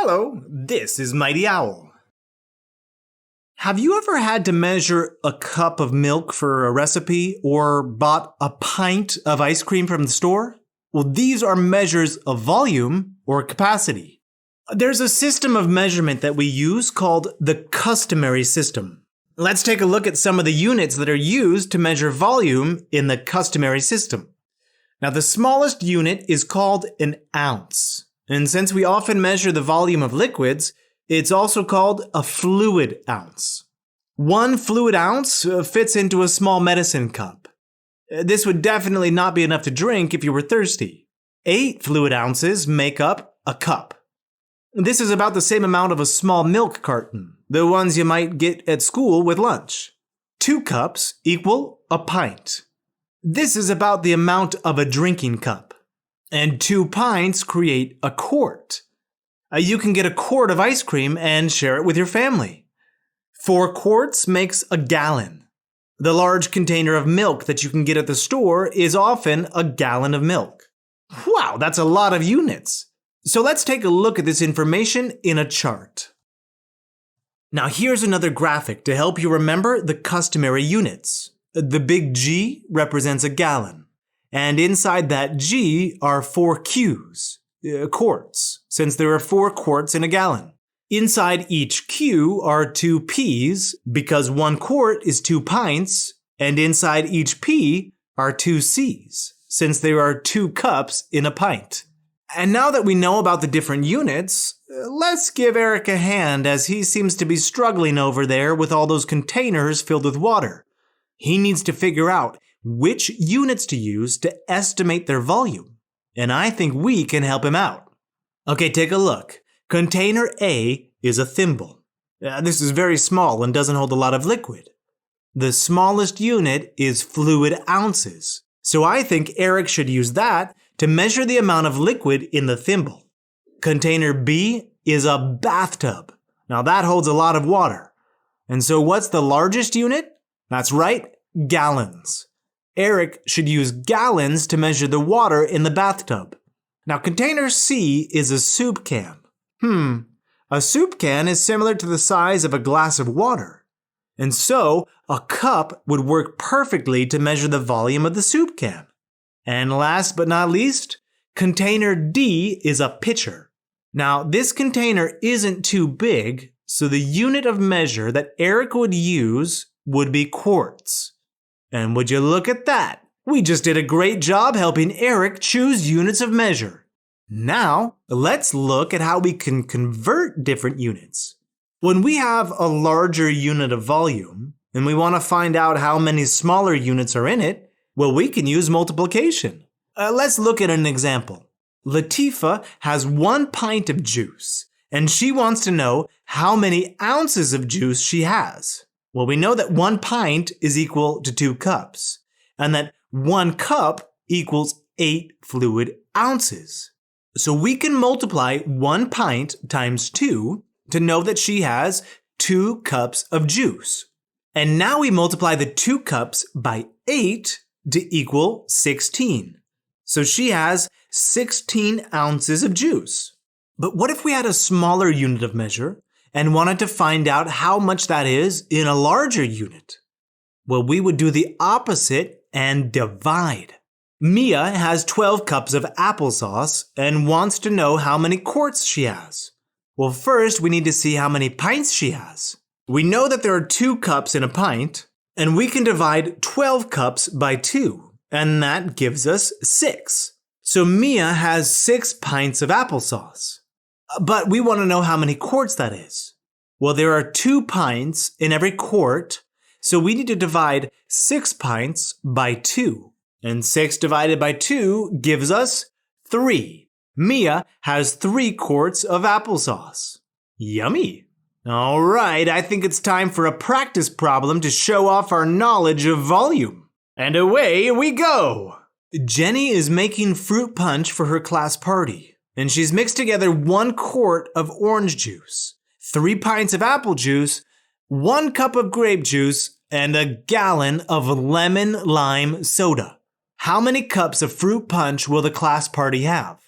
Hello, this is Mighty Owl. Have you ever had to measure a cup of milk for a recipe or bought a pint of ice cream from the store? Well, these are measures of volume or capacity. There's a system of measurement that we use called the customary system. Let's take a look at some of the units that are used to measure volume in the customary system. Now, the smallest unit is called an ounce. And since we often measure the volume of liquids, it's also called a fluid ounce. 1 fluid ounce fits into a small medicine cup. This would definitely not be enough to drink if you were thirsty. 8 fluid ounces make up a cup. This is about the same amount of a small milk carton, the ones you might get at school with lunch. 2 cups equal a pint. This is about the amount of a drinking cup. And 2 pints create a quart. You can get a quart of ice cream and share it with your family. 4 quarts makes a gallon. The large container of milk that you can get at the store is often a gallon of milk. Wow, that's a lot of units. So let's take a look at this information in a chart. Now here's another graphic to help you remember the customary units. The big G represents a gallon. And inside that G are 4 Qs, quarts, since there are 4 quarts in a gallon. Inside each Q are 2 Ps, because 1 quart is 2 pints, and inside each P are 2 Cs, since there are 2 cups in a pint. And now that we know about the different units, let's give Eric a hand as he seems to be struggling over there with all those containers filled with water. He needs to figure out which units to use to estimate their volume. And I think we can help him out. Okay, take a look. Container A is a thimble. This is very small and doesn't hold a lot of liquid. The smallest unit is fluid ounces. So I think Eric should use that to measure the amount of liquid in the thimble. Container B is a bathtub. Now that holds a lot of water. And so what's the largest unit? That's right, gallons. Eric should use gallons to measure the water in the bathtub. Now, container C is a soup can. A soup can is similar to the size of a glass of water. And so, a cup would work perfectly to measure the volume of the soup can. And last but not least, container D is a pitcher. Now, this container isn't too big, so the unit of measure that Eric would use would be quarts. And would you look at that? We just did a great job helping Eric choose units of measure. Now, let's look at how we can convert different units. When we have a larger unit of volume, and we want to find out how many smaller units are in it, well, we can use multiplication. Let's look at an example. Latifa has 1 pint of juice, and she wants to know how many ounces of juice she has. Well, we know that 1 pint is equal to 2 cups, and that 1 cup equals 8 fluid ounces. So we can multiply 1 pint times 2 to know that she has 2 cups of juice. And now we multiply the 2 cups by 8 to equal 16. So she has 16 ounces of juice. But what if we had a smaller unit of measure and wanted to find out how much that is in a larger unit? Well, we would do the opposite and divide. Mia has 12 cups of applesauce and wants to know how many quarts she has. Well, first we need to see how many pints she has. We know that there are 2 cups in a pint, and we can divide 12 cups by 2, and that gives us 6. So Mia has 6 pints of applesauce. But we want to know how many quarts that is. Well, there are 2 pints in every quart, so we need to divide 6 pints by 2. And 6 divided by 2 gives us 3. Mia has 3 quarts of applesauce. Yummy! All right, I think it's time for a practice problem to show off our knowledge of volume. And away we go! Jenny is making fruit punch for her class party. And she's mixed together 1 quart of orange juice, 3 pints of apple juice, 1 cup of grape juice, and a gallon of lemon lime soda. How many cups of fruit punch will the class party have?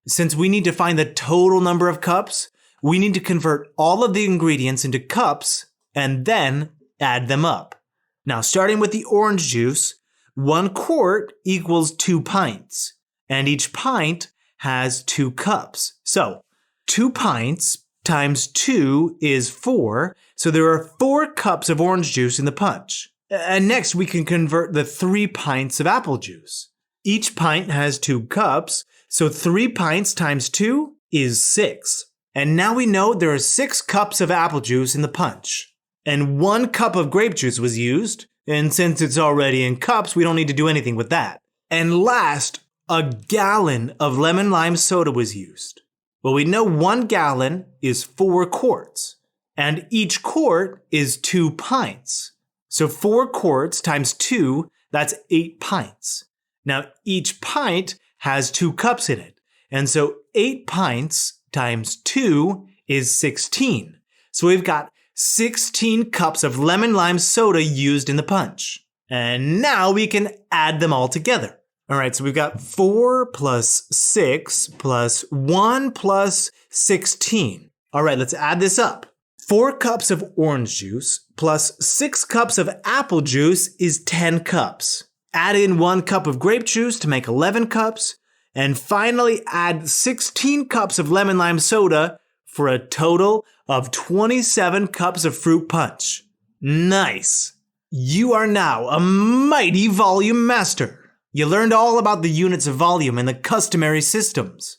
Since we need to find the total number of cups, we need to convert all of the ingredients into cups and then add them up. Now, starting with the orange juice, 1 quart equals 2 pints, and each pint has 2 cups. So 2 pints times 2 is 4, so there are 4 cups of orange juice in the punch. And next we can convert the 3 pints of apple juice. Each pint has 2 cups, so 3 pints times 2 is 6. And now we know there are 6 cups of apple juice in the punch. And 1 cup of grape juice was used, and since it's already in cups, we don't need to do anything with that. And last, a gallon of lemon lime soda was used. Well, we know 1 gallon is 4 quarts, and each quart is 2 pints. So 4 quarts times 2, that's 8 pints. Now, each pint has 2 cups in it, and so 8 pints times 2 is 16. So we've got 16 cups of lemon lime soda used in the punch. And now we can add them all together. All right, so we've got 4 plus 6 plus 1 plus 16. All right, let's add this up. 4 cups of orange juice plus 6 cups of apple juice is 10 cups. Add in 1 cup of grape juice to make 11 cups. And finally add 16 cups of lemon lime soda for a total of 27 cups of fruit punch. Nice! You are now a mighty volume master. You learned all about the units of volume and the customary systems.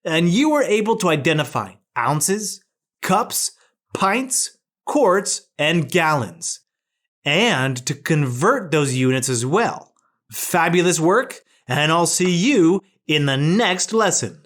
And you were able to identify ounces, cups, pints, quarts, and gallons. And to convert those units as well. Fabulous work, and I'll see you in the next lesson.